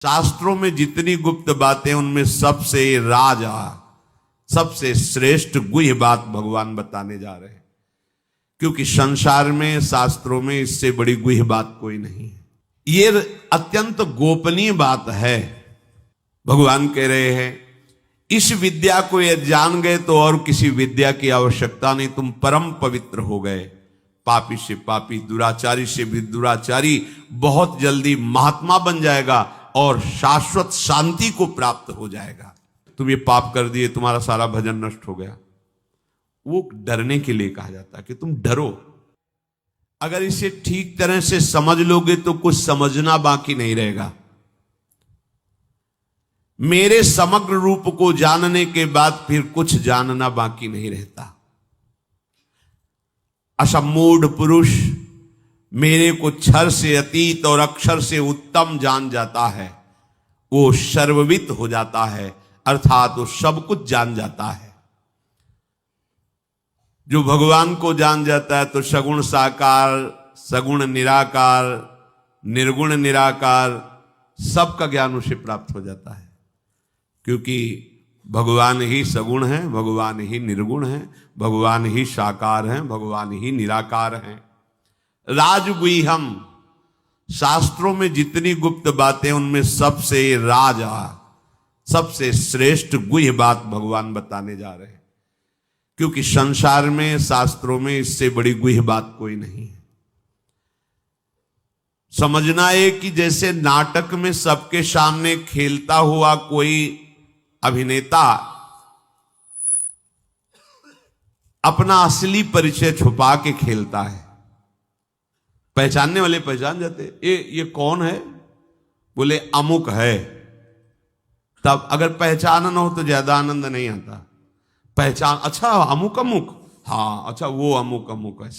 शास्त्रों में जितनी गुप्त बातें उनमें सबसे राजा सबसे श्रेष्ठ गुह्य बात भगवान बताने जा रहे हैं, क्योंकि संसार में शास्त्रों में इससे बड़ी गुह्य बात कोई नहीं है। ये अत्यंत गोपनीय बात है। भगवान कह रहे हैं इस विद्या को ये जान गए तो और किसी विद्या की आवश्यकता नहीं, तुम परम पवित्र हो गए। पापी से पापी, दुराचारी से भी दुराचारी बहुत जल्दी महात्मा बन जाएगा और शाश्वत शांति को प्राप्त हो जाएगा। तुम ये पाप कर दिए, तुम्हारा सारा भजन नष्ट हो गया। वो डरने के लिए कहा जाता है कि तुम डरो। अगर इसे ठीक तरह से समझ लोगे तो कुछ समझना बाकी नहीं रहेगा। मेरे समग्र रूप को जानने के बाद फिर कुछ जानना बाकी नहीं रहता। असमूढ़ पुरुष मेरे को क्षर से अतीत और अक्षर से उत्तम जान जाता है, वो सर्ववित हो जाता है, अर्थात वो सब कुछ जान जाता है। जो भगवान को जान जाता है तो सगुण साकार, सगुण निराकार, निर्गुण निराकार सबका ज्ञान उसे प्राप्त हो जाता है, क्योंकि भगवान ही सगुण है, भगवान ही निर्गुण है, भगवान ही साकार है, भगवान ही निराकार है। राजगुह्यम, शास्त्रों में जितनी गुप्त बातें उनमें सबसे राजा सबसे श्रेष्ठ गुह्य बात भगवान बताने जा रहे हैं, क्योंकि संसार में शास्त्रों में इससे बड़ी गुह्य बात कोई नहीं है। समझना है कि जैसे नाटक में सबके सामने खेलता हुआ कोई अभिनेता अपना असली परिचय छुपा के खेलता है, पहचानने वाले पहचान जाते, ये कौन है, बोले अमुक है। तब अगर पहचान न हो तो ज्यादा आनंद नहीं आता। पहचान, अच्छा अमुक अमुक, हाँ अच्छा वो अमुक अमुक,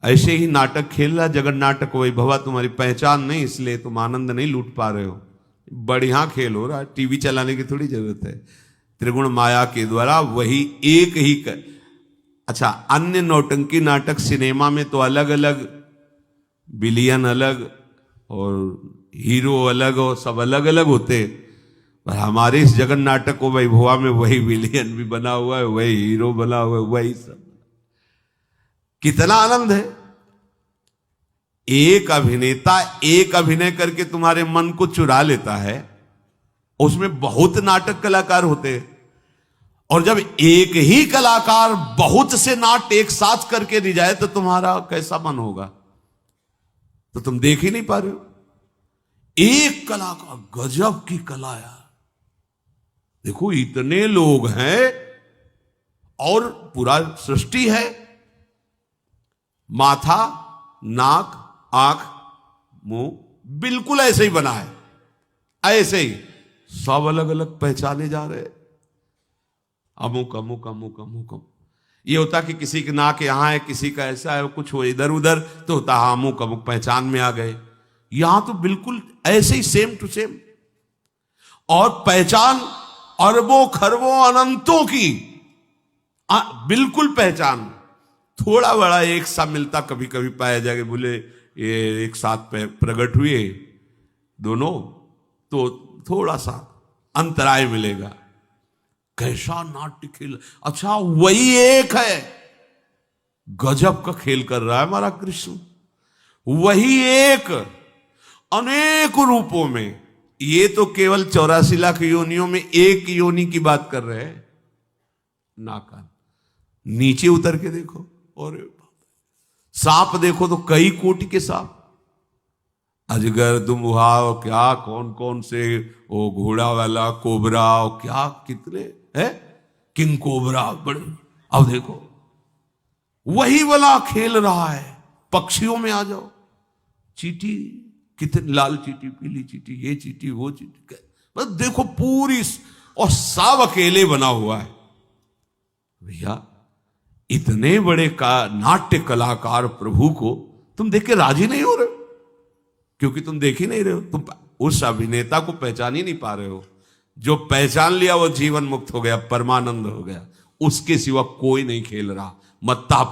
ऐसे ही नाटक खेल रहा जगन नाटक वैभवा, तुम्हारी पहचान नहीं इसलिए तुम आनंद नहीं लूट पा रहे हो। बढ़िया खेल हो रहा है, टीवी चलाने की थोड़ी जरूरत है। त्रिगुण माया के द्वारा वही एक ही अच्छा, अन्य नौटंकी नाटक सिनेमा में तो अलग अलग विलियन अलग और हीरो अलग और सब अलग अलग होते, पर हमारे इस जगन नाटक को वैभवा में वही विलियन भी बना हुआ है, वही हीरो बना हुआ है, वही सब। कितना आनंद है। एक अभिनेता एक अभिनय करके तुम्हारे मन को चुरा लेता है, उसमें बहुत नाटक कलाकार होते हैं, और जब एक ही कलाकार बहुत से नाट्य एक साथ करके दी जाए तो तुम्हारा कैसा मन होगा। तो तुम देख ही नहीं पा रहे हो। एक कलाकार, गजब की कला यार। देखो इतने लोग हैं और पूरा सृष्टि है, माथा नाक आंख मुंह बिल्कुल ऐसे ही बना है, ऐसे ही सब अलग अलग पहचाने जा रहे हैं। अमुक अमुक अमुक अमुक अमुक, ये होता कि किसी की नाक यहां है, किसी का ऐसा है, कुछ हो इधर उधर तो होता हाँ अमुक अमुक पहचान में आ गए। यहां तो बिल्कुल ऐसे ही सेम टू सेम, और पहचान अरबों खरबों अनंतों की बिल्कुल पहचान। थोड़ा बड़ा एक सा मिलता कभी कभी पाया जाएगा, बोले ये एक साथ प्रकट हुए दोनों तो थोड़ा सा अंतराय मिलेगा। कैसा नाट्य खेल, अच्छा वही एक है, गजब का खेल कर रहा है हमारा कृष्ण। वही एक अनेक रूपों में, ये तो केवल 84 लाख योनियों में एक योनि की बात कर रहे हैं। नाकान नीचे उतर के देखो, और सांप देखो तो कई कोटि के सांप, अजगर दुमुहा क्या कौन कौन से, वो घोड़ा वाला कोबरा और क्या कितने है, किंग कोबरा बड़े। अब देखो वही वाला खेल रहा है। पक्षियों में आ जाओ, चींटी कितनी, लाल चींटी पीली चींटी, ये चींटी वो चींटी, बस देखो पूरी, और सब अकेले बना हुआ है। भैया इतने बड़े का नाट्य कलाकार प्रभु को तुम देख के राजी नहीं हो रहे, क्योंकि तुम देख ही नहीं रहे हो, तुम उस अभिनेता को पहचान ही नहीं पा रहे हो। जो पहचान लिया वो जीवन मुक्त हो गया, परमानंद हो गया, उसके सिवा कोई नहीं खेल रहा। मत्ता